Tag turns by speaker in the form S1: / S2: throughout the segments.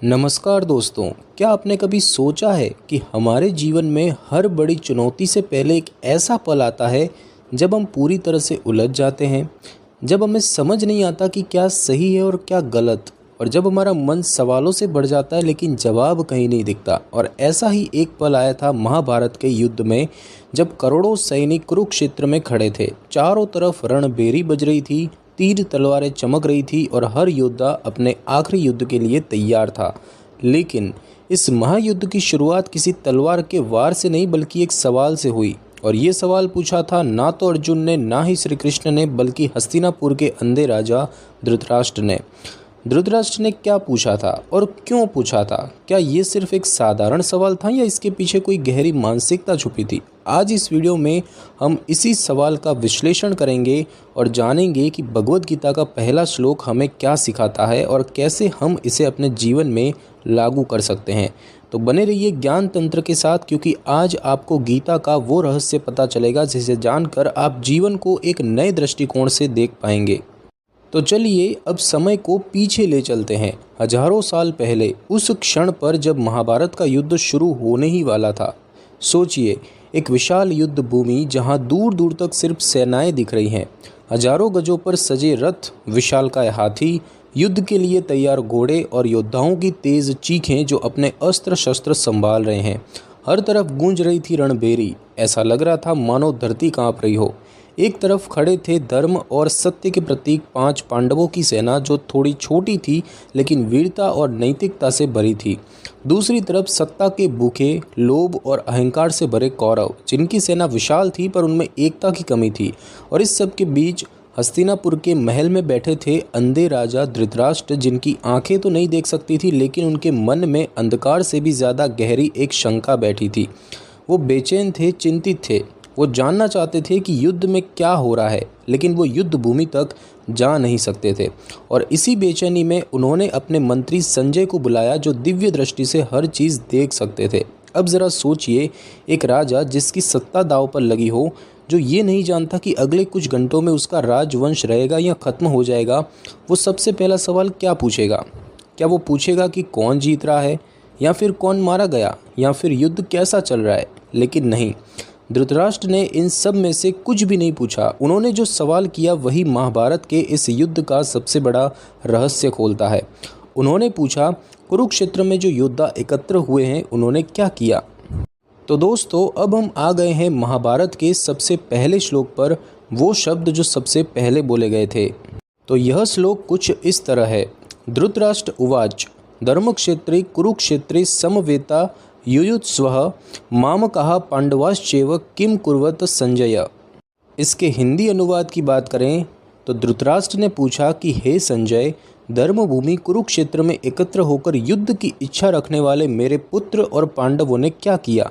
S1: नमस्कार दोस्तों, क्या आपने कभी सोचा है कि हमारे जीवन में हर बड़ी चुनौती से पहले एक ऐसा पल आता है जब हम पूरी तरह से उलझ जाते हैं, जब हमें समझ नहीं आता कि क्या सही है और क्या गलत, और जब हमारा मन सवालों से भर जाता है लेकिन जवाब कहीं नहीं दिखता। और ऐसा ही एक पल आया था महाभारत के युद्ध में, जब करोड़ों सैनिक कुरुक्षेत्र में खड़े थे। चारों तरफ रणभेरी बज रही थी, तीर तलवारें चमक रही थी और हर योद्धा अपने आखिरी युद्ध के लिए तैयार था। लेकिन इस महायुद्ध की शुरुआत किसी तलवार के वार से नहीं बल्कि एक सवाल से हुई। और ये सवाल पूछा था ना तो अर्जुन ने, ना ही श्री कृष्ण ने, बल्कि हस्तिनापुर के अंधे राजा धृतराष्ट्र ने। धृतराष्ट्र ने क्या पूछा था और क्यों पूछा था? क्या ये सिर्फ एक साधारण सवाल था या इसके पीछे कोई गहरी मानसिकता छुपी थी? आज इस वीडियो में हम इसी सवाल का विश्लेषण करेंगे और जानेंगे कि भगवद गीता का पहला श्लोक हमें क्या सिखाता है और कैसे हम इसे अपने जीवन में लागू कर सकते हैं। तो बने रहिए ज्ञान तंत्र के साथ, क्योंकि आज आपको गीता का वो रहस्य पता चलेगा जिसे जानकर आप जीवन को एक नए दृष्टिकोण से देख पाएंगे। तो चलिए अब समय को पीछे ले चलते हैं, हजारों साल पहले, उस क्षण पर जब महाभारत का युद्ध शुरू होने ही वाला था। सोचिए, एक विशाल युद्ध भूमि जहां दूर दूर तक सिर्फ सेनाएं दिख रही हैं, हजारों गजों पर सजे रथ, विशालकाय हाथी, युद्ध के लिए तैयार घोड़े और योद्धाओं की तेज चीखें जो अपने अस्त्र शस्त्र संभाल रहे हैं। हर तरफ गूंज रही थी रणभेरी। ऐसा लग रहा था मानो धरती कांप रही हो। एक तरफ खड़े थे धर्म और सत्य के प्रतीक 5 पांडवों की सेना, जो थोड़ी छोटी थी लेकिन वीरता और नैतिकता से भरी थी। दूसरी तरफ सत्ता के भूखे, लोभ और अहंकार से भरे कौरव, जिनकी सेना विशाल थी पर उनमें एकता की कमी थी। और इस सब के बीच हस्तिनापुर के महल में बैठे थे अंधे राजा धृतराष्ट्र, जिनकी आंखें तो नहीं देख सकती थी लेकिन उनके मन में अंधकार से भी ज़्यादा गहरी एक शंका बैठी थी। वो बेचैन थे, चिंतित थे। वो जानना चाहते थे कि युद्ध में क्या हो रहा है, लेकिन वो युद्ध भूमि तक जा नहीं सकते थे। और इसी बेचैनी में उन्होंने अपने मंत्री संजय को बुलाया, जो दिव्य दृष्टि से हर चीज़ देख सकते थे। अब ज़रा सोचिए, एक राजा जिसकी सत्ता दांव पर लगी हो, जो ये नहीं जानता कि अगले कुछ घंटों में उसका राजवंश रहेगा या ख़त्म हो जाएगा, वो सबसे पहला सवाल क्या पूछेगा? क्या वो पूछेगा कि कौन जीत रहा है, या फिर कौन मारा गया, या फिर युद्ध कैसा चल रहा है? लेकिन नहीं, धृतराष्ट्र ने इन सब में से कुछ भी नहीं पूछा। उन्होंने जो सवाल किया वही महाभारत के इस युद्ध का सबसे बड़ा रहस्य खोलता है। उन्होंने पूछा, कुरुक्षेत्र में जो योद्धा एकत्र हुए हैं उन्होंने क्या किया? तो दोस्तों, अब हम आ गए हैं महाभारत के सबसे पहले श्लोक पर, वो शब्द जो सबसे पहले बोले गए थे। तो यह श्लोक कुछ इस तरह है। धृतराष्ट्र उवाच धर्मक्षेत्रे कुरुक्षेत्रे समवेता युयुत्स्वः मामकः पांडवाश्चैव किम कुर्वत संजय। इसके हिंदी अनुवाद की बात करें तो धृतराष्ट्र ने पूछा कि हे संजय, धर्मभूमि कुरुक्षेत्र में एकत्र होकर युद्ध की इच्छा रखने वाले मेरे पुत्र और पांडवों ने क्या किया?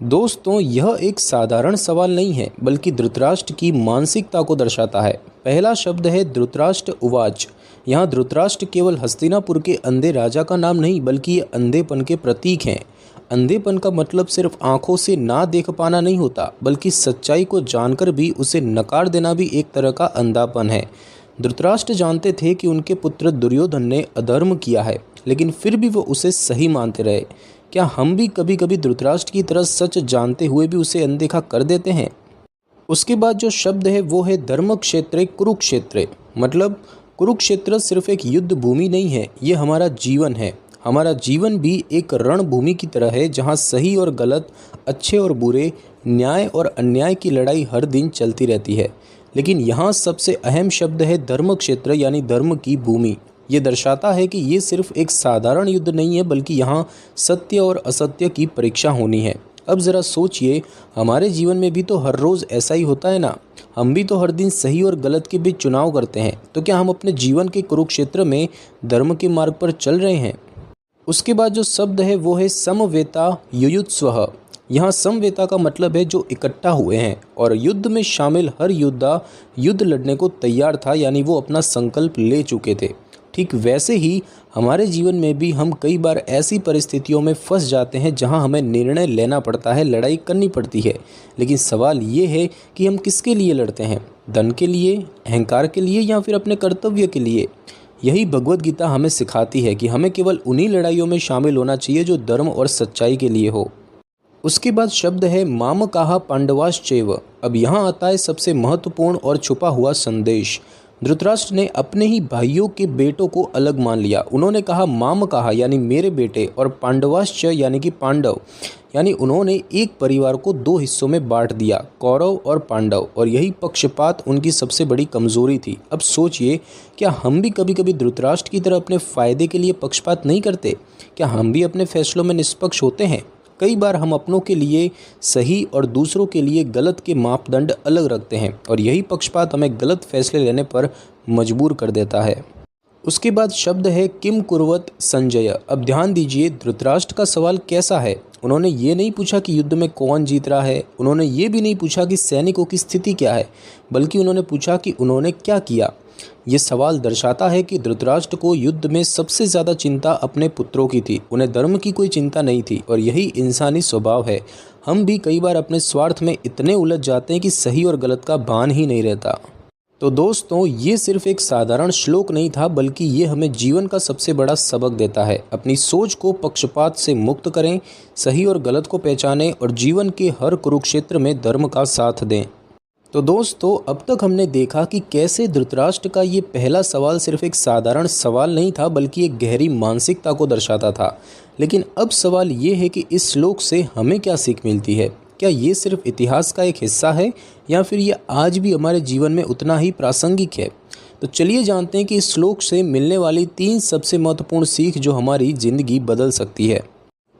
S1: दोस्तों, यह एक साधारण सवाल नहीं है, बल्कि धृतराष्ट्र की मानसिकता को दर्शाता है। पहला शब्द है धृतराष्ट्र उवाच। यहाँ धृतराष्ट्र केवल हस्तिनापुर के अंधे राजा का नाम नहीं, बल्कि ये अंधेपन के प्रतीक हैं। अंधेपन का मतलब सिर्फ आंखों से ना देख पाना नहीं होता, बल्कि सच्चाई को जानकर भी उसे नकार देना भी एक तरह का अंधापन है। धृतराष्ट्र जानते थे कि उनके पुत्र दुर्योधन ने अधर्म किया है, लेकिन फिर भी वो उसे सही मानते रहे। क्या हम भी कभी कभी धृतराष्ट्र की तरह सच जानते हुए भी उसे अनदेखा कर देते हैं? उसके बाद जो शब्द है वो है धर्मक्षेत्रे कुरुक्षेत्रे। मतलब कुरुक्षेत्र सिर्फ एक युद्ध भूमि नहीं है, ये हमारा जीवन है। हमारा जीवन भी एक रणभूमि की तरह है, जहाँ सही और गलत, अच्छे और बुरे, न्याय और अन्याय की लड़ाई हर दिन चलती रहती है। लेकिन यहाँ सबसे अहम शब्द है धर्मक्षेत्र, यानी धर्म की भूमि। ये दर्शाता है कि ये सिर्फ एक साधारण युद्ध नहीं है, बल्कि यहाँ सत्य और असत्य की परीक्षा होनी है। अब ज़रा सोचिए, हमारे जीवन में भी तो हर रोज़ ऐसा ही होता है ना। हम भी तो हर दिन सही और गलत के बीच चुनाव करते हैं। तो क्या हम अपने जीवन के कुरुक्षेत्र में धर्म के मार्ग पर चल रहे हैं? उसके बाद जो शब्द है वो है समवेता युयुत्स्वः। यहाँ समवेता का मतलब है जो इकट्ठा हुए हैं, और युद्ध में शामिल हर योद्धा युद्ध लड़ने को तैयार था, यानी वो अपना संकल्प ले चुके थे। ठीक वैसे ही हमारे जीवन में भी हम कई बार ऐसी परिस्थितियों में फंस जाते हैं जहां हमें निर्णय लेना पड़ता है, लड़ाई करनी पड़ती है। लेकिन सवाल ये है कि हम किसके लिए लड़ते हैं? धन के लिए, अहंकार के लिए, या फिर अपने कर्तव्य के लिए? यही भगवत गीता हमें सिखाती है कि हमें केवल उन्हीं लड़ाइयों में शामिल होना चाहिए जो धर्म और सच्चाई के लिए हो। उसके बाद शब्द है मामकाः पांडवाश्चैव। अब यहाँ आता है सबसे महत्वपूर्ण और छुपा हुआ संदेश। धृतराष्ट्र ने अपने ही भाइयों के बेटों को अलग मान लिया। उन्होंने कहा मामकाः यानी मेरे बेटे, और पांडवाश्च यानी कि पांडव, यानी उन्होंने एक परिवार को दो हिस्सों में बांट दिया, कौरव और पांडव। और यही पक्षपात उनकी सबसे बड़ी कमजोरी थी। अब सोचिए, क्या हम भी कभी कभी धृतराष्ट्र की तरह अपने फायदे के लिए पक्षपात नहीं करते? क्या हम भी अपने फैसलों में निष्पक्ष होते हैं? कई बार हम अपनों के लिए सही और दूसरों के लिए गलत के मापदंड अलग रखते हैं, और यही पक्षपात हमें गलत फैसले लेने पर मजबूर कर देता है। उसके बाद शब्द है किम कुर्वत संजय। अब ध्यान दीजिए, धृतराष्ट्र का सवाल कैसा है। उन्होंने ये नहीं पूछा कि युद्ध में कौन जीत रहा है, उन्होंने ये भी नहीं पूछा कि सैनिकों की स्थिति क्या है, बल्कि उन्होंने पूछा कि उन्होंने क्या किया। ये सवाल दर्शाता है कि धृतराष्ट्र को युद्ध में सबसे ज़्यादा चिंता अपने पुत्रों की थी, उन्हें धर्म की कोई चिंता नहीं थी। और यही इंसानी स्वभाव है। हम भी कई बार अपने स्वार्थ में इतने उलझ जाते हैं कि सही और गलत का भान ही नहीं रहता। तो दोस्तों, ये सिर्फ एक साधारण श्लोक नहीं था, बल्कि ये हमें जीवन का सबसे बड़ा सबक देता है। अपनी सोच को पक्षपात से मुक्त करें, सही और गलत को पहचानें, और जीवन के हर कुरुक्षेत्र में धर्म का साथ दें। तो दोस्तों, अब तक हमने देखा कि कैसे धृतराष्ट्र का ये पहला सवाल सिर्फ एक साधारण सवाल नहीं था, बल्कि एक गहरी मानसिकता को दर्शाता था। लेकिन अब सवाल ये है कि इस श्लोक से हमें क्या सीख मिलती है? क्या ये सिर्फ इतिहास का एक हिस्सा है, या फिर ये आज भी हमारे जीवन में उतना ही प्रासंगिक है? तो चलिए जानते हैं कि इस श्लोक से मिलने वाली 3 सबसे महत्वपूर्ण सीख जो हमारी ज़िंदगी बदल सकती है।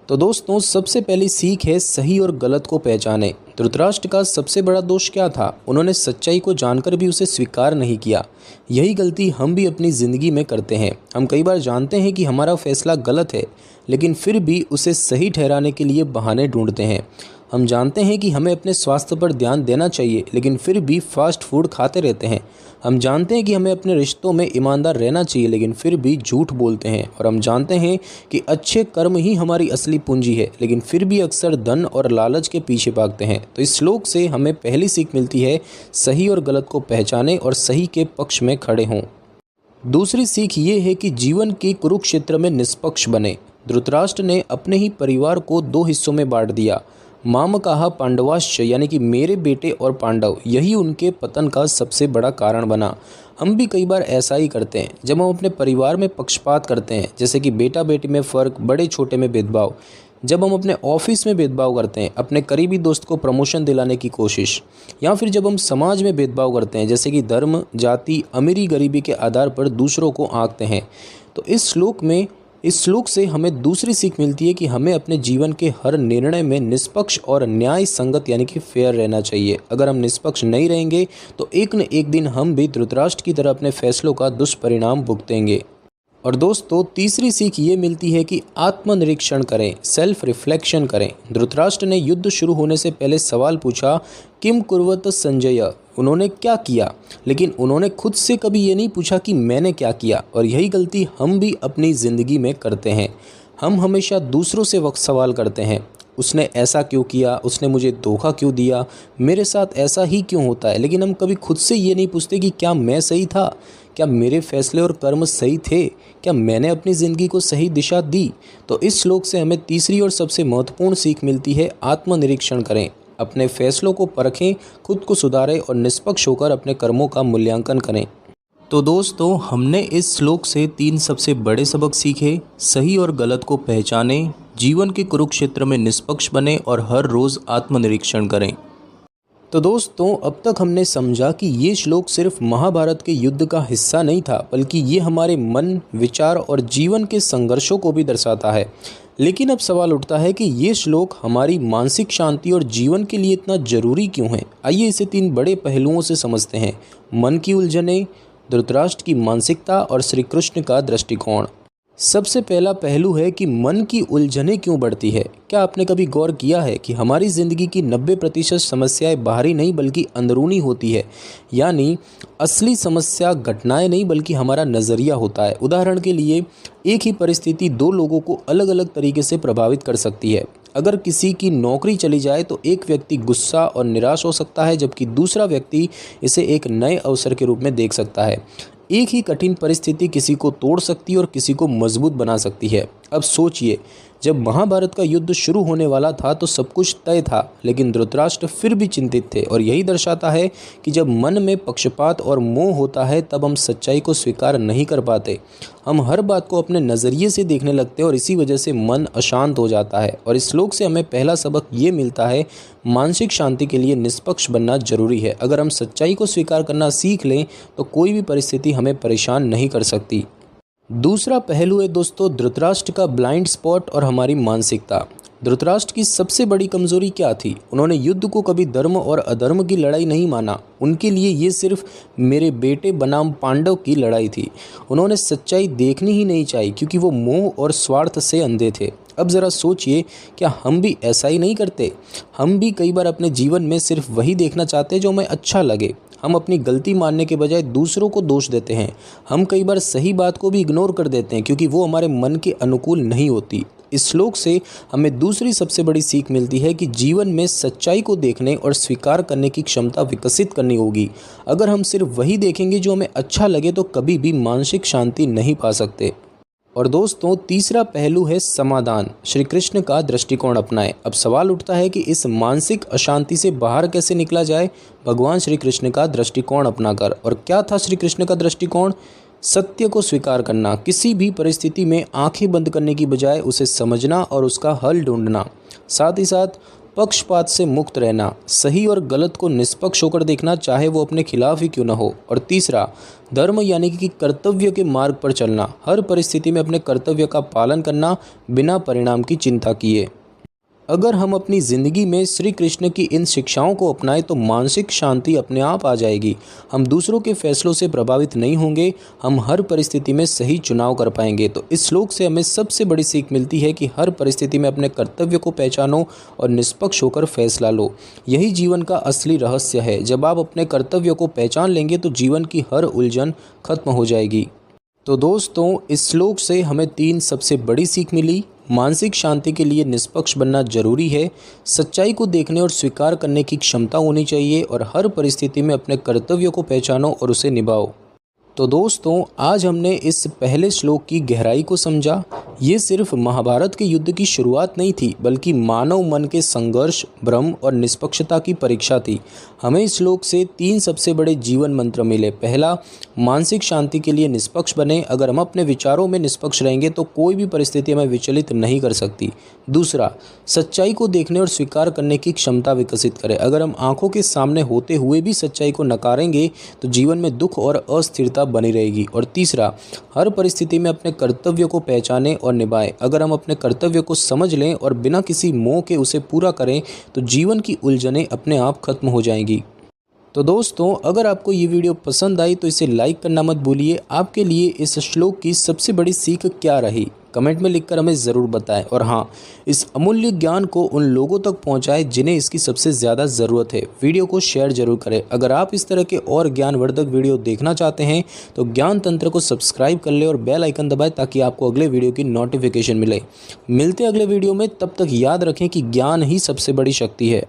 S1: तो दोस्तों, सबसे पहली सीख है सही और गलत को पहचानें। धृतराष्ट्र का सबसे बड़ा दोष क्या था? उन्होंने सच्चाई को जानकर भी उसे स्वीकार नहीं किया। यही गलती हम भी अपनी ज़िंदगी में करते हैं। हम कई बार जानते हैं कि हमारा फैसला गलत है, लेकिन फिर भी उसे सही ठहराने के लिए बहाने ढूंढते हैं। हम जानते हैं कि हमें अपने स्वास्थ्य पर ध्यान देना चाहिए, लेकिन फिर भी फास्ट फूड खाते रहते हैं। हम जानते हैं कि हमें अपने रिश्तों में ईमानदार रहना चाहिए, लेकिन फिर भी झूठ बोलते हैं। और हम जानते हैं कि अच्छे कर्म ही हमारी असली पूंजी है, लेकिन फिर भी अक्सर धन और लालच के पीछे भागते हैं। तो इस श्लोक से हमें पहली सीख मिलती है, सही और गलत को पहचानें और सही के पक्ष में खड़े हों। दूसरी सीख ये है कि जीवन के कुरुक्षेत्र में निष्पक्ष बने। धृतराष्ट्र ने अपने ही परिवार को 2 हिस्सों में बांट दिया, मामकाः पांडवाश्च यानी कि मेरे बेटे और पांडव। यही उनके पतन का सबसे बड़ा कारण बना। हम भी कई बार ऐसा ही करते हैं। जब हम अपने परिवार में पक्षपात करते हैं, जैसे कि बेटा बेटी में फ़र्क, बड़े छोटे में भेदभाव, जब हम अपने ऑफिस में भेदभाव करते हैं, अपने करीबी दोस्त को प्रमोशन दिलाने की कोशिश, या फिर जब हम समाज में भेदभाव करते हैं, जैसे कि धर्म, जाति, अमीरी गरीबी के आधार पर दूसरों को आंकते हैं, तो इस श्लोक से हमें दूसरी सीख मिलती है कि हमें अपने जीवन के हर निर्णय में निष्पक्ष और न्याय संगत यानी कि फेयर रहना चाहिए। अगर हम निष्पक्ष नहीं रहेंगे तो एक न एक दिन हम भी धृतराष्ट्र की तरह अपने फैसलों का दुष्परिणाम भुगतेंगे। और दोस्तों, तीसरी सीख ये मिलती है कि आत्मनिरीक्षण करें, सेल्फ रिफ्लेक्शन करें। धृतराष्ट्र ने युद्ध शुरू होने से पहले सवाल पूछा, किम कुर्वत संजय, उन्होंने क्या किया? लेकिन उन्होंने खुद से कभी ये नहीं पूछा कि मैंने क्या किया। और यही गलती हम भी अपनी ज़िंदगी में करते हैं। हम हमेशा दूसरों से वक्त सवाल करते हैं, उसने ऐसा क्यों किया, उसने मुझे धोखा क्यों दिया, मेरे साथ ऐसा ही क्यों होता है। लेकिन हम कभी खुद से ये नहीं पूछते कि क्या मैं सही था, क्या मेरे फैसले और कर्म सही थे, क्या मैंने अपनी ज़िंदगी को सही दिशा दी। तो इस श्लोक से हमें तीसरी और सबसे महत्वपूर्ण सीख मिलती है, आत्मनिरीक्षण करें, अपने फैसलों को परखें, खुद को सुधारें और निष्पक्ष होकर अपने कर्मों का मूल्यांकन करें। तो दोस्तों, हमने इस श्लोक से 3 सबसे बड़े सबक सीखे। सही और गलत को पहचानें, जीवन के कुरुक्षेत्र में निष्पक्ष बने और हर रोज़ आत्मनिरीक्षण करें। तो दोस्तों, अब तक हमने समझा कि ये श्लोक सिर्फ महाभारत के युद्ध का हिस्सा नहीं था, बल्कि ये हमारे मन, विचार और जीवन के संघर्षों को भी दर्शाता है। लेकिन अब सवाल उठता है कि ये श्लोक हमारी मानसिक शांति और जीवन के लिए इतना ज़रूरी क्यों है? आइए इसे 3 बड़े पहलुओं से समझते हैं। मन की उलझनें, धृतराष्ट्र की मानसिकता और श्री कृष्ण का दृष्टिकोण। सबसे पहला पहलू है कि मन की उलझनें क्यों बढ़ती है। क्या आपने कभी गौर किया है कि हमारी ज़िंदगी की 90% समस्याएं बाहरी नहीं बल्कि अंदरूनी होती है। यानी असली समस्या घटनाएं नहीं बल्कि हमारा नज़रिया होता है। उदाहरण के लिए, एक ही परिस्थिति 2 लोगों को अलग अलग तरीके से प्रभावित कर सकती है। अगर किसी की नौकरी चली जाए तो एक व्यक्ति गुस्सा और निराश हो सकता है, जबकि दूसरा व्यक्ति इसे एक नए अवसर के रूप में देख सकता है। एक ही कठिन परिस्थिति किसी को तोड़ सकती है और किसी को मजबूत बना सकती है। अब सोचिए, जब महाभारत का युद्ध शुरू होने वाला था तो सब कुछ तय था, लेकिन धृतराष्ट्र फिर भी चिंतित थे। और यही दर्शाता है कि जब मन में पक्षपात और मोह होता है तब हम सच्चाई को स्वीकार नहीं कर पाते। हम हर बात को अपने नज़रिए से देखने लगते हैं और इसी वजह से मन अशांत हो जाता है। और इस श्लोक से हमें पहला सबक ये मिलता है, मानसिक शांति के लिए निष्पक्ष बनना जरूरी है। अगर हम सच्चाई को स्वीकार करना सीख लें तो कोई भी परिस्थिति हमें परेशान नहीं कर सकती। दूसरा पहलू है दोस्तों, धृतराष्ट्र का ब्लाइंड स्पॉट और हमारी मानसिकता। धृतराष्ट्र की सबसे बड़ी कमजोरी क्या थी? उन्होंने युद्ध को कभी धर्म और अधर्म की लड़ाई नहीं माना। उनके लिए ये सिर्फ मेरे बेटे बनाम पांडव की लड़ाई थी। उन्होंने सच्चाई देखनी ही नहीं चाहिए क्योंकि वो मोह और स्वार्थ से अंधे थे। अब ज़रा सोचिए, क्या हम भी ऐसा ही नहीं करते? हम भी कई बार अपने जीवन में सिर्फ वही देखना चाहते हैं जो हमें अच्छा लगे। हम अपनी गलती मानने के बजाय दूसरों को दोष देते हैं। हम कई बार सही बात को भी इग्नोर कर देते हैं क्योंकि वो हमारे मन के अनुकूल नहीं होती। इस श्लोक से हमें दूसरी सबसे बड़ी सीख मिलती है कि जीवन में सच्चाई को देखने और स्वीकार करने की क्षमता विकसित करनी होगी। अगर हम सिर्फ वही देखेंगे जो हमें अच्छा लगे तो कभी भी मानसिक शांति नहीं पा सकते। और दोस्तों, तीसरा पहलू है समाधान। श्री कृष्ण का दृष्टिकोण अपनाएं। अब सवाल उठता है कि इस मानसिक अशांति से बाहर कैसे निकला जाए? भगवान श्री कृष्ण का दृष्टिकोण अपनाकर। और क्या था श्री कृष्ण का दृष्टिकोण? सत्य को स्वीकार करना। किसी भी परिस्थिति में आंखें बंद करने की बजाय उसे समझना और उसका हल ढूंढना। साथ ही साथ पक्षपात से मुक्त रहना, सही और गलत को निष्पक्ष होकर देखना, चाहे वो अपने खिलाफ ही क्यों न हो। और तीसरा, धर्म यानी कि कर्तव्य के मार्ग पर चलना। हर परिस्थिति में अपने कर्तव्य का पालन करना बिना परिणाम की चिंता किए। अगर हम अपनी ज़िंदगी में श्री कृष्ण की इन शिक्षाओं को अपनाएं तो मानसिक शांति अपने आप आ जाएगी। हम दूसरों के फैसलों से प्रभावित नहीं होंगे। हम हर परिस्थिति में सही चुनाव कर पाएंगे। तो इस श्लोक से हमें सबसे बड़ी सीख मिलती है कि हर परिस्थिति में अपने कर्तव्य को पहचानो और निष्पक्ष होकर फैसला लो। यही जीवन का असली रहस्य है। जब आप अपने कर्तव्य को पहचान लेंगे तो जीवन की हर उलझन खत्म हो जाएगी। तो दोस्तों, इस श्लोक से हमें 3 सबसे बड़ी सीख मिली। मानसिक शांति के लिए निष्पक्ष बनना जरूरी है, सच्चाई को देखने और स्वीकार करने की क्षमता होनी चाहिए, और हर परिस्थिति में अपने कर्तव्यों को पहचानो और उसे निभाओ। तो दोस्तों, आज हमने इस पहले श्लोक की गहराई को समझा। ये सिर्फ महाभारत के युद्ध की शुरुआत नहीं थी, बल्कि मानव मन के संघर्ष, भ्रम और निष्पक्षता की परीक्षा थी। हमें इस श्लोक से 3 सबसे बड़े जीवन मंत्र मिले। पहला, मानसिक शांति के लिए निष्पक्ष बने। अगर हम अपने विचारों में निष्पक्ष रहेंगे तो कोई भी परिस्थिति हमें विचलित नहीं कर सकती। दूसरा, सच्चाई को देखने और स्वीकार करने की क्षमता विकसित करें। अगर हम आंखों के सामने होते हुए भी सच्चाई को नकारेंगे तो जीवन में दुख और अस्थिरता बनी रहेगी। और तीसरा, हर परिस्थिति में अपने कर्तव्य को पहचानें और निभाएं। अगर हम अपने कर्तव्य को समझ लें और बिना किसी मोह के उसे पूरा करें तो जीवन की उलझनें अपने आप खत्म हो जाएंगी। तो दोस्तों, अगर आपको ये वीडियो पसंद आई तो इसे लाइक करना मत भूलिए। आपके लिए इस श्लोक की सबसे बड़ी सीख क्या रही, कमेंट में लिखकर हमें ज़रूर बताएं। और हाँ, इस अमूल्य ज्ञान को उन लोगों तक पहुंचाएं जिन्हें इसकी सबसे ज़्यादा ज़रूरत है। वीडियो को शेयर जरूर करें। अगर आप इस तरह के और ज्ञानवर्धक वीडियो देखना चाहते हैं तो ज्ञान तंत्र को सब्सक्राइब कर लें और बेल आइकन दबाएं ताकि आपको अगले वीडियो की नोटिफिकेशन मिले। मिलते हैं अगले वीडियो में, तब तक याद रखें कि ज्ञान ही सबसे बड़ी शक्ति है।